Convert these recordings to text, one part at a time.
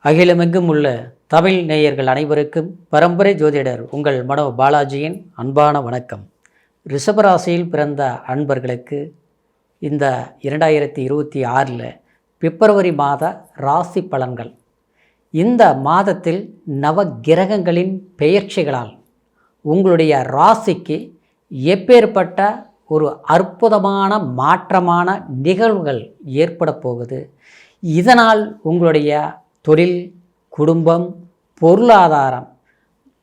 அகிலமெங்கும் உள்ள தமிழ் நேயர்கள் அனைவருக்கும் பரம்பரை ஜோதிடர் உங்கள் மனோ பாலாஜியின் அன்பான வணக்கம். ரிஷபராசியில் பிறந்த அன்பர்களுக்கு இந்த 2026 பிப்ரவரி மாத ராசி பலன்கள். இந்த மாதத்தில் நவ கிரகங்களின் பெயர்ச்சிகளால் உங்களுடைய ராசிக்கு எப்பேற்பட்ட ஒரு அற்புதமான மாற்றமான நிகழ்வுகள் ஏற்பட போகுது. இதனால் உங்களுடைய தொழில், குடும்பம், பொருளாதாரம்,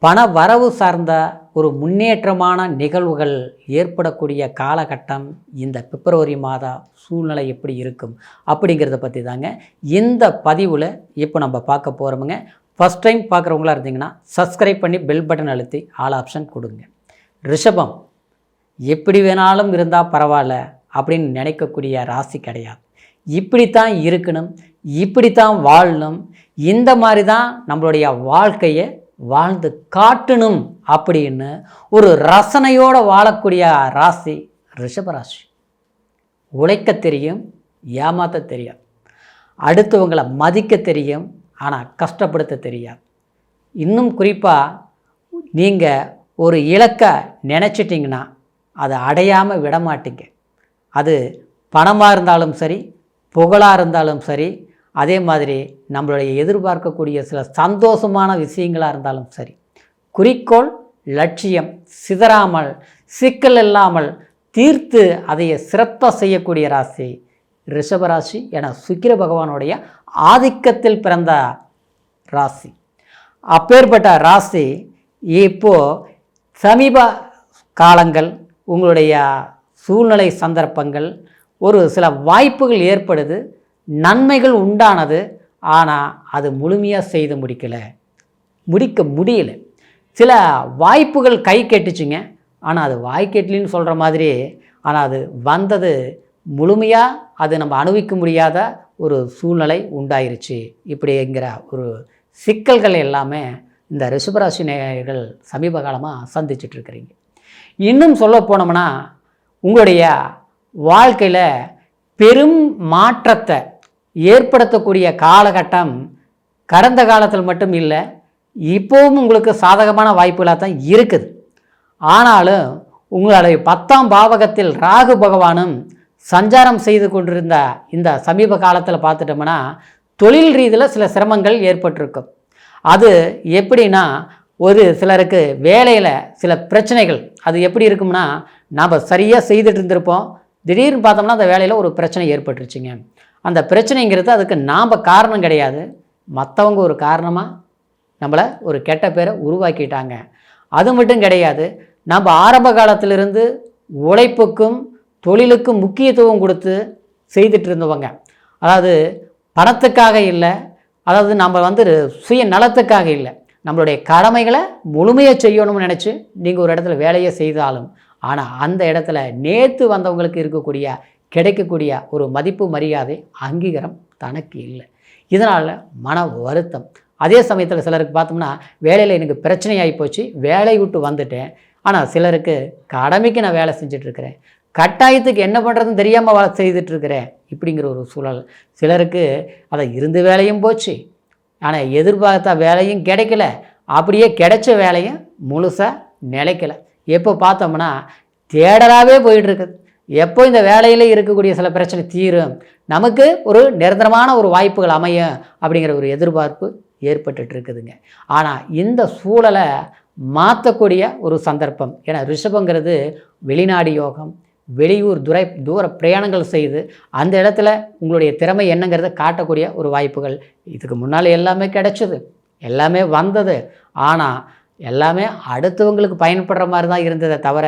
பண வரவு சார்ந்த ஒரு முன்னேற்றமான நிகழ்வுகள் ஏற்படக்கூடிய காலகட்டம் இந்த பிப்ரவரி மாத சூழ்நிலை எப்படி இருக்கும் அப்படிங்கிறத பற்றி தாங்க இந்த பதிவில் இப்போ நம்ம பார்க்க போகிறோமுங்க. ஃபஸ்ட் டைம் பார்க்குறவங்களா இருந்தீங்கன்னா சப்ஸ்கிரைப் பண்ணி பெல் பட்டன் அழுத்தி ஆல் ஆப்ஷன் கொடுங்க. ரிஷபம் எப்படி வேணாலும் இருந்தால் பரவாயில்ல அப்படின்னு நினைக்கக்கூடிய ராசி கிடையாது. இப்படித்தான் இருக்கணும், இப்படித்தான் வாழணும், இந்த மாதிரி தான் நம்மளுடைய வாழ்க்கையை வாழ்ந்து காட்டணும் அப்படின்னு ஒரு ரசனையோடு வாழக்கூடிய ராசி ரிஷபராசி. உழைக்க தெரியும், ஏமாற்ற தெரியாது. அடுத்தவங்களை மதிக்க தெரியும், ஆனால் கஷ்டப்படுத்த தெரியாது. இன்னும் குறிப்பாக நீங்கள் ஒரு இலக்கை நினச்சிட்டிங்கன்னா அதை அடையாமல் விட மாட்டீங்க. அது பணமாக இருந்தாலும் சரி, புகழாக இருந்தாலும் சரி, அதே மாதிரி நம்மளுடைய எதிர்பார்க்கக்கூடிய சில சந்தோஷமான விஷயங்களாக இருந்தாலும் சரி, குறிக்கோள் லட்சியம் சிதறாமல் சிக்கல் இல்லாமல் தீர்த்து அதையை சிறப்பாக செய்யக்கூடிய ராசி ரிஷபராசி என சுக்கிர பகவானுடைய ஆதிக்கத்தில் பிறந்த ராசி. அப்பேற்பட்ட ராசி இப்போது சமீப காலங்கள் உங்களுடைய சூழ்நிலை சந்தர்ப்பங்கள் ஒரு சில வாய்ப்புகள் ஏற்படுது, நன்மைகள் உண்டானது. ஆனால் அது முழுமையாக செய்து முடிக்க முடியல. சில வாய்ப்புகள் கை கெட்டுச்சுங்க, ஆனால் அது வாய்க்கெட்டலின்னு சொல்கிற மாதிரி, ஆனால் அது வந்தது முழுமையாக அது நம்ம அனுபவிக்க முடியாத ஒரு சூழ்நிலை உண்டாயிருச்சு. இப்படிங்கிற ஒரு சிக்கல்கள் எல்லாமே இந்த ரிஷபராசி நேயர்கள் சமீப காலமாக சந்திச்சிட்ருக்கிறீங்க. இன்னும் சொல்ல போனோம்னா உங்களுடைய வாழ்க்கையில் பெரும் மாற்றத்தை ஏற்படுத்தக்கூடிய காலகட்டம் கடந்த காலத்தில் மட்டும் இல்லை, இப்போவும் உங்களுக்கு சாதகமான வாய்ப்புகளாக தான் இருக்குது. ஆனாலும் உங்களுடைய 10ஆம் பாவகத்தில் ராகு பகவானும் சஞ்சாரம் செய்து கொண்டிருந்த இந்த சமீப காலத்தில் பார்த்துட்டோம்னா தொழில் ரீதியில் சில சிரமங்கள் ஏற்பட்டிருக்கும். அது எப்படின்னா, ஒரு சிலருக்கு வேலையில் சில பிரச்சனைகள். அது எப்படி இருக்கும்னா, நாம் சரியாக செய்துட்டு இருந்திருப்போம், திடீர்னு பார்த்தோம்னா அந்த வேலையில் ஒரு பிரச்சனை ஏற்பட்டுருச்சுங்க. அந்த பிரச்சனைங்கிறது அதுக்கு நாம் காரணம் கிடையாது, மற்றவங்க ஒரு காரணமாக நம்மளை ஒரு கெட்ட பேரை உருவாக்கிட்டாங்க. அது மட்டும் கிடையாது, நம்ம ஆரம்ப காலத்திலிருந்து உழைப்புக்கும் தொழிலுக்கும் முக்கியத்துவம் கொடுத்து செய்துட்டு இருந்தவங்க, அதாவது பணத்துக்காக இல்லை, அதாவது நம்ம சுய நலத்துக்காக இல்லை, நம்மளுடைய கடமைகளை முழுமையாக செய்யணும்னு நினச்சி நீங்கள் ஒரு இடத்துல வேலையை செய்தாலும், ஆனால் அந்த இடத்துல நேற்று வந்தவங்களுக்கு இருக்கக்கூடிய கிடைக்கக்கூடிய ஒரு மதிப்பு மரியாதை அங்கீகாரம் தனக்கு இல்லை. இதனால் மன வருத்தம். அதே சமயத்தில் சிலருக்கு பார்த்தோம்னா வேலையில் எனக்கு பிரச்சனை ஆகி போச்சு, வேலையை விட்டு வந்துட்டேன், ஆனால் சிலருக்கு கடமைக்கு நான் வேலை செஞ்சிட்ருக்கிறேன், கட்டாயத்துக்கு என்ன பண்ணுறதுன்னு தெரியாமல் வேலை செய்துட்ருக்கிறேன் இப்படிங்கிற ஒரு சூழல். சிலருக்கு அதை இருந்து வேலையும் போச்சு, ஆனால் எதிர்பார்த்த வேலையும் கிடைக்கல, அப்படியே கிடைச்ச வேலையும் முழுசாக நிலைக்கலை. எப்போ பார்த்தோம்னா தேடலாகவே போயிட்டுருக்குது. எப்போ இந்த வேலையில் இருக்கக்கூடிய சில பிரச்சனை தீரும், நமக்கு ஒரு நிரந்தரமான ஒரு வாய்ப்புகள் அமையும் அப்படிங்கிற ஒரு எதிர்பார்ப்பு ஏற்பட்டுட்டு இருக்குதுங்க. ஆனால் இந்த சூழலை மாற்றக்கூடிய ஒரு சந்தர்ப்பம். ஏன்னா ரிஷபங்கிறது வெளிநாடு யோகம், வெளியூர் தூர பிரயாணங்கள் செய்து அந்த இடத்துல உங்களுடைய திறமை என்னங்கிறத காட்டக்கூடிய ஒரு வாய்ப்புகள். இதுக்கு முன்னால் எல்லாமே கிடைச்சது, எல்லாமே வந்தது, ஆனால் எல்லாமே அடுத்தவங்களுக்கு பயன்படுற மாதிரி தான் இருந்ததை தவிர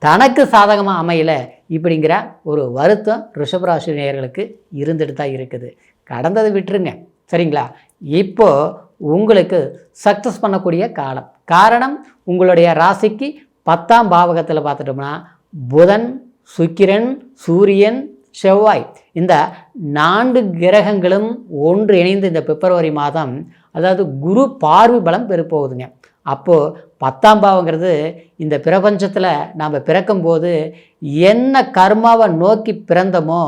தனக்கு சாதகமாக அமையலை. இப்படிங்கிற ஒரு வருத்தம் ரிஷபராசி நேயர்களுக்கு இருந்துட்டு தான் இருக்குது. கடந்தது விட்டுருங்க, சரிங்களா? இப்போது உங்களுக்கு சக்ஸஸ் பண்ணக்கூடிய காலம். காரணம், உங்களுடைய ராசிக்கு 10ஆம் பாவகத்தில் பார்த்துட்டோம்னா புதன், சுக்கிரன், சூரியன், செவ்வாய், இந்த 4 கிரகங்களும் ஒன்று இணைந்து இந்த பிப்ரவரி மாதம், அதாவது குரு பார்வை பலம் பெறப்போகுதுங்க. அப்போது 10ஆம் பாவங்கிறது இந்த பிரபஞ்சத்தில் நாம் பிறக்கும்போது என்ன கர்மாவை நோக்கி பிறந்தமோ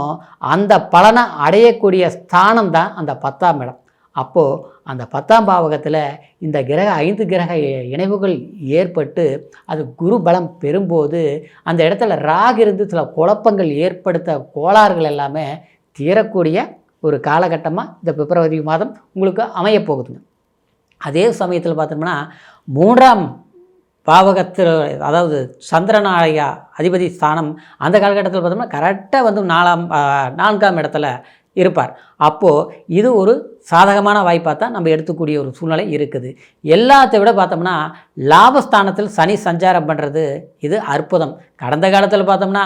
அந்த பலனை அடையக்கூடிய ஸ்தானம் தான் அந்த 10ஆம் இடம். அப்போது அந்த 10ஆம் பாவகத்தில் இந்த கிரக 5 கிரக இணைவுகள் ஏற்பட்டு அது குரு பலம் பெறும்போது அந்த இடத்துல ராகு இருந்து சில குழப்பங்கள் ஏற்படுத்த கோளாறுகள் எல்லாமே தீரக்கூடிய ஒரு காலகட்டமாக இந்த பிப்ரவரி மாதம் உங்களுக்கு அமையப்போகுதுங்க. அதே சமயத்தில் பார்த்தோம்னா 3ஆம் பாவகத்தில், அதாவது சந்திரனாய அதிபதி ஸ்தானம் அந்த காலகட்டத்தில் பார்த்தோம்னா கரெக்டாக வந்து 4ஆம் இடத்துல இருப்பார். அப்போது இது ஒரு சாதகமான வாய்ப்பாக தான் நம்ம எடுத்துக்கூடிய ஒரு சூழ்நிலை இருக்குது. எல்லாத்தை விட பார்த்தோம்னா லாபஸ்தானத்தில் சனி சஞ்சாரம் பண்ணுறது இது அற்புதம். கடந்த காலத்தில் பார்த்தோம்னா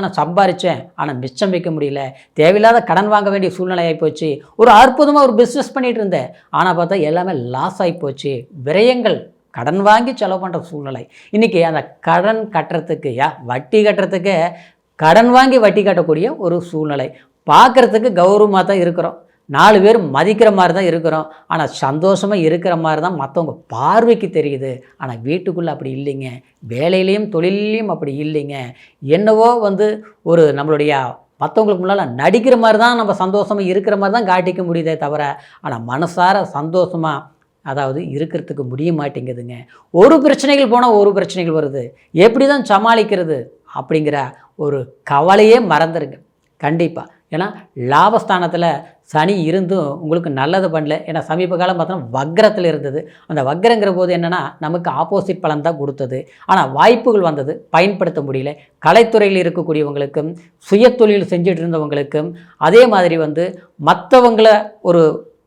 நான் சம்பாரித்தேன் ஆனால் மிச்சம் வைக்க முடியல, தேவையில்லாத கடன் வாங்க வேண்டிய சூழ்நிலை ஆகிப்போச்சு, ஒரு அற்புதமாக ஒரு பிஸ்னஸ் பண்ணிகிட்டு இருந்தேன் ஆனால் பார்த்தா எல்லாமே லாஸ் ஆகிப்போச்சு, விரயங்கள், கடன் வாங்கி செலவு பண்ணுற சூழ்நிலை. இன்றைக்கி அந்த கடன் கட்டுறதுக்கு வட்டி கட்டுறதுக்கு கடன் வாங்கி வட்டி கட்டக்கூடிய ஒரு சூழ்நிலை. பார்க்குறதுக்கு கௌரவமாக தான் இருக்கிறோம், 4 பேர் மதிக்கிற மாதிரி தான் இருக்கிறோம், ஆனால் சந்தோஷமாக இருக்கிற மாதிரி தான் மற்றவங்க பார்வைக்கு தெரியுது. ஆனால் வீட்டுக்குள்ளே அப்படி இல்லைங்க, வேலையிலையும் தொழிலையும் அப்படி இல்லைங்க. என்னவோ வந்து ஒரு நம்மளுடைய மற்றவங்களுக்கு முன்னால் நடிக்கிற மாதிரி தான் நம்ம சந்தோஷமாக இருக்கிற மாதிரி தான் காட்டிக்க முடியுதே தவிர, ஆனால் மனசார சந்தோஷமாக அதாவது இருக்கிறதுக்கு முடிய மாட்டேங்குதுங்க. ஒரு பிரச்சனைகள் போனால் ஒரு பிரச்சனைகள் வருது, எப்படி தான் சமாளிக்கிறது அப்படிங்கிற ஒரு கவலையே மறந்துருங்க கண்டிப்பாக. ஏன்னா லாபஸ்தானத்தில் சனி இருந்தும் உங்களுக்கு நல்லது பண்ணல. ஏன்னா சமீப காலம் பார்த்தோன்னா வக்ரத்தில் இருந்தது. அந்த வக்ரங்கிற போது என்னென்னா நமக்கு ஆப்போசிட் பலன் தான் கொடுத்தது. ஆனால் வாய்ப்புகள் வந்தது, பயன்படுத்த முடியல. கலைத்துறையில் இருக்கக்கூடியவங்களுக்கும் சுயத்தொழில் செஞ்சுட்டு இருந்தவங்களுக்கும் அதே மாதிரி வந்து மற்றவங்களை ஒரு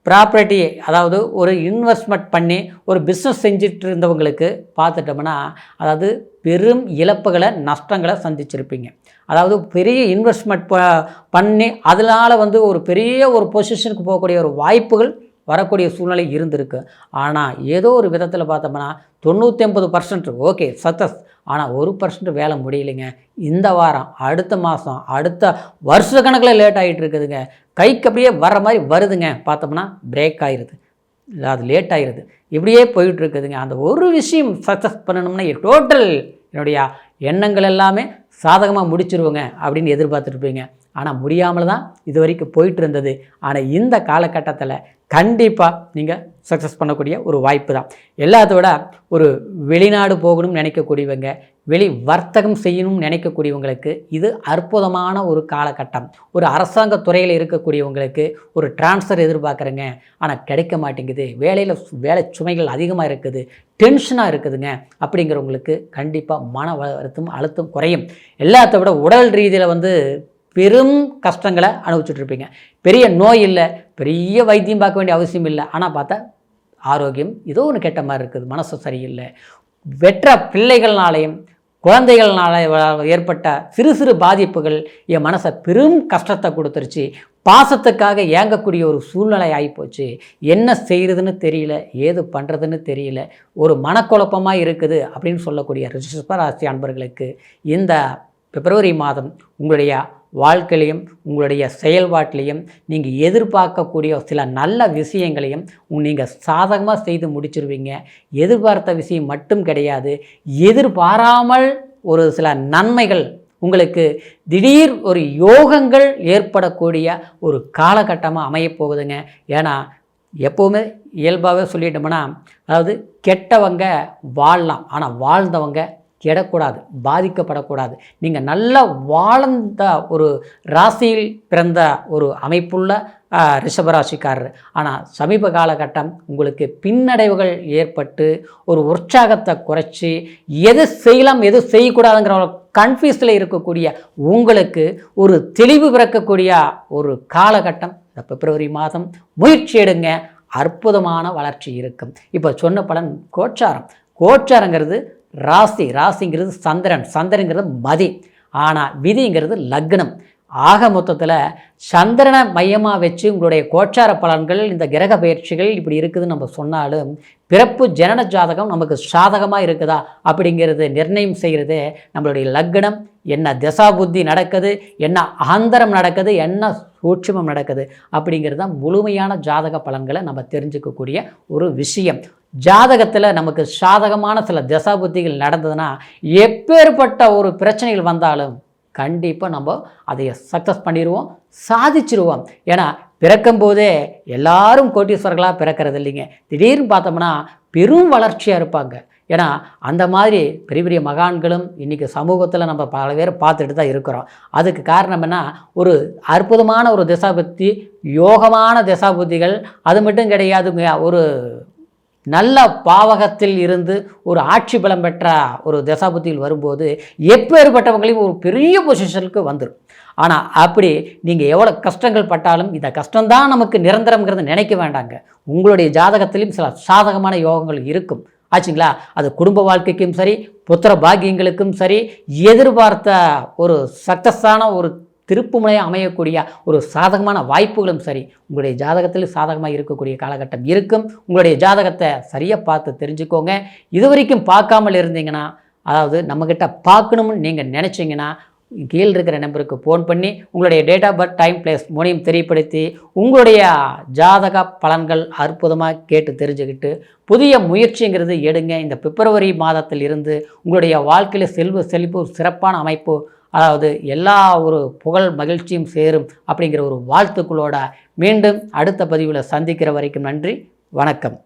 ப்ராப்பர்ட்டி, அதாவது ஒரு இன்வெஸ்ட்மெண்ட் பண்ணி ஒரு பிஸ்னஸ் செஞ்சுட்டு இருந்தவங்களுக்கு பார்த்துட்டோம்னா அதாவது பெரும் இழப்புகளை, நஷ்டங்களை சந்திச்சிருப்பீங்க. அதாவது பெரிய இன்வெஸ்ட்மெண்ட் பண்ணி அதனால் வந்து ஒரு பெரிய ஒரு பொசிஷனுக்கு போகக்கூடிய ஒரு வாய்ப்புகள் வரக்கூடிய சூழ்நிலை இருந்திருக்கு. ஆனால் ஏதோ ஒரு விதத்தில் பார்த்தோம்னா 99% ஓகே சக்ஸஸ், ஆனால் 1% வேலை முடியலைங்க. இந்த வாரம், அடுத்த மாதம், அடுத்த வருஷ கணக்கில் லேட் ஆகிட்டு இருக்குதுங்க. கைக்கு அப்படியே வர மாதிரி வருதுங்க, பார்த்தோம்னா பிரேக் ஆகிடுது, அது லேட் ஆகிடுது, இப்படியே போயிட்டுருக்குதுங்க. அந்த ஒரு விஷயம் சக்ஸஸ் பண்ணணும்னா டோட்டல் என்னுடைய எண்ணங்கள் எல்லாமே சாதகமாக முடிச்சிருவோங்க அப்படின்னு எதிர்பார்த்துருப்பீங்க. ஆனால் முடியாமல் தான் இது வரைக்கும் போயிட்டு இருந்தது. ஆனால் இந்த காலகட்டத்தில் கண்டிப்பாக நீங்கள் சக்ஸஸ் பண்ணக்கூடிய ஒரு வாய்ப்பு தான். எல்லாத்தோட ஒரு வெளிநாடு போகணும்னு நினைக்கக்கூடியவங்க, வெளி வர்த்தகம் செய்யணும்னு நினைக்கக்கூடியவங்களுக்கு இது அற்புதமான ஒரு காலகட்டம். ஒரு அரசாங்க துறையில் இருக்கக்கூடியவங்களுக்கு ஒரு டிரான்ஸ்ஃபர் எதிர்பார்க்குறேங்க, ஆனால் கிடைக்க மாட்டேங்குது, வேலை சுமைகள் அதிகமாக இருக்குது, டென்ஷனாக இருக்குதுங்க அப்படிங்கிறவங்களுக்கு கண்டிப்பாக மன வருத்தம், அழுத்தம் குறையும். எல்லாத்த விட உடல் ரீதியில் வந்து பெரும் கஷ்டங்களை அனுபவிச்சுட்ருப்பீங்க. பெரிய நோய் இல்லை, பெரிய வைத்தியம் பார்க்க வேண்டிய அவசியம் இல்லை, ஆனால் பார்த்தா ஆரோக்கியம் ஏதோ ஒன்று கெட்ட மாதிரி இருக்குது, மனசு சரியில்லை. பெற்ற பிள்ளைகள்னாலேயும் குழந்தைகள்னால ஏற்பட்ட சிறு சிறு பாதிப்புகள் என் மனசை பெரும் கஷ்டத்தை கொடுத்துருச்சு. பாசத்துக்காக ஏங்கக்கூடிய ஒரு சூழ்நிலை ஆகிப்போச்சு. என்ன செய்கிறதுன்னு தெரியல, ஏது பண்ணுறதுன்னு தெரியல, ஒரு மனக்குழப்பமாக இருக்குது அப்படின்னு சொல்லக்கூடிய ரிஷபராசி அன்பர்களுக்கு இந்த பிப்ரவரி மாதம் உங்களுடைய வாழ்க்கையிலையும் உங்களுடைய செயல்பாட்டிலையும் நீங்கள் எதிர்பார்க்கக்கூடிய சில நல்ல விஷயங்களையும் நீங்கள் சாதகமாக செய்து முடிச்சிருவீங்க. எதிர்பார்த்த விஷயம் மட்டும் கிடையாது, எதிர்பாராமல் ஒரு சில நன்மைகள் உங்களுக்கு திடீர் ஒரு யோகங்கள் ஏற்படக்கூடிய ஒரு காலகட்டமாக அமையப்போகுதுங்க. ஏன்னா எப்போவுமே இயல்பாகவே சொல்லிட்டோம்னா, அதாவது கெட்டவங்க வாழலாம், ஆனால் வாழ்ந்தவங்க கெடக்கூடாது, பாதிக்கப்படக்கூடாது. நீங்கள் நல்லா வாழ்ந்த ஒரு ராசியில் பிறந்த ஒரு அமைப்புள்ள ரிஷபராசிக்காரர். ஆனால் சமீப காலகட்டம் உங்களுக்கு பின்னடைவுகள் ஏற்பட்டு ஒரு உற்சாகத்தை குறைச்சி எது செய்யலாம் எது செய்யக்கூடாதுங்கிற கன்ஃபியூஸில் இருக்கக்கூடிய உங்களுக்கு ஒரு தெளிவு பிறக்கக்கூடிய ஒரு காலகட்டம் இந்த பிப்ரவரி மாதம். முயற்சி எடுங்க, அற்புதமான வளர்ச்சி இருக்கும். இப்போ சொன்ன பலன் கோச்சாரங்கிறது ராசிங்கிறது சந்திரங்கிறது மதி, ஆனால் விதிங்கிறது லக்னம். ஆக மொத்தத்தில் சந்திரனை மையமாக வச்சு உங்களுடைய கோச்சார பலன்கள், இந்த கிரக பயிற்சிகள் இப்படி இருக்குதுன்னு நம்ம சொன்னாலும் பிறப்பு ஜனன ஜாதகம் நமக்கு சாதகமாக இருக்குதா அப்படிங்கிறது நிர்ணயம் செய்கிறது நம்மளுடைய லக்னம். என்ன தசா புத்தி நடக்குது, என்ன ஆந்தரம் நடக்குது, என்ன சூட்சுமம் நடக்குது அப்படிங்கிறது தான் முழுமையான ஜாதக பலன்களை நம்ம தெரிஞ்சுக்கக்கூடிய ஒரு விஷயம். ஜாதகத்தில் நமக்கு சாதகமான சில தசா புத்திகள் நடந்ததுன்னா எப்பேற்பட்ட ஒரு பிரச்சனைகள் வந்தாலும் கண்டிப்பாக நம்ம அதை சக்ஸஸ் பண்ணிடுவோம், சாதிச்சிருவோம். ஏன்னா பிறக்கும்போதே எல்லாரும் கோட்டீஸ்வரர்களாக பிறக்கிறது இல்லைங்க. திடீர்னு பார்த்தோம்னா பெரும் வளர்ச்சியாக இருப்பாங்க. ஏன்னா அந்த மாதிரி பெரிய பெரிய மகான்களும் இன்றைக்கி சமூகத்தில் நம்ம பல பேர் பார்த்துட்டு தான் இருக்கிறோம். அதுக்கு காரணம் என்ன, ஒரு அற்புதமான ஒரு திசாபுத்தி, யோகமான திசாபுத்திகள். அது மட்டும் கிடையாதுங்க, ஒரு நல்ல பாவகத்தில் இருந்து ஒரு ஆட்சி பலம் பெற்ற ஒரு தசாபுத்தியில் வரும்போது எப்பேற்பட்டவங்களையும் ஒரு பெரிய பொசிஷனுக்கு வந்துடும். ஆனால் அப்படி நீங்கள் எவ்வளோ கஷ்டங்கள் பட்டாலும் இந்த கஷ்டம்தான் நமக்கு நிரந்தரம்ங்கிறத நினைக்க வேண்டாங்க. உங்களுடைய ஜாதகத்திலும் சில சாதகமான யோகங்கள் இருக்கும் ஆச்சுங்களா. அது குடும்ப வாழ்க்கைக்கும் சரி, புத்திர பாக்கியங்களுக்கும் சரி, எதிர்பார்த்த ஒரு சக்ஸஸான ஒரு திருப்புமுனையாக அமையக்கூடிய ஒரு சாதகமான வாய்ப்புகளும் சரி உங்களுடைய ஜாதகத்தில் சாதகமாக இருக்கக்கூடிய காலகட்டம் இருக்கும். உங்களுடைய ஜாதகத்தை சரியாக பார்த்து தெரிஞ்சுக்கோங்க. இது வரைக்கும் பார்க்காமல் இருந்தீங்கன்னா, அதாவது நம்மக்கிட்ட பார்க்கணும்னு நீங்கள் நினச்சிங்கன்னா கீழே இருக்கிற நம்பருக்கு ஃபோன் பண்ணி உங்களுடைய date of birth, time, place மூணையும் தெரியப்படுத்தி உங்களுடைய ஜாதக பலன்கள் அற்புதமாக கேட்டு தெரிஞ்சுக்கிட்டு புதிய முயற்சிங்கிறது எடுங்க. இந்த பிப்ரவரி மாதத்தில் இருந்து உங்களுடைய வாழ்க்கையில் செல்வ செழிப்பு, சிறப்பான அமைப்பு, அதாவது எல்லா ஒரு புகழ் மகிழ்ச்சியும் சேரும் அப்படிங்கிற ஒரு வாழ்த்துக்களோட மீண்டும் அடுத்த பதிவில் சந்திக்கிற வரைக்கும் நன்றி, வணக்கம்.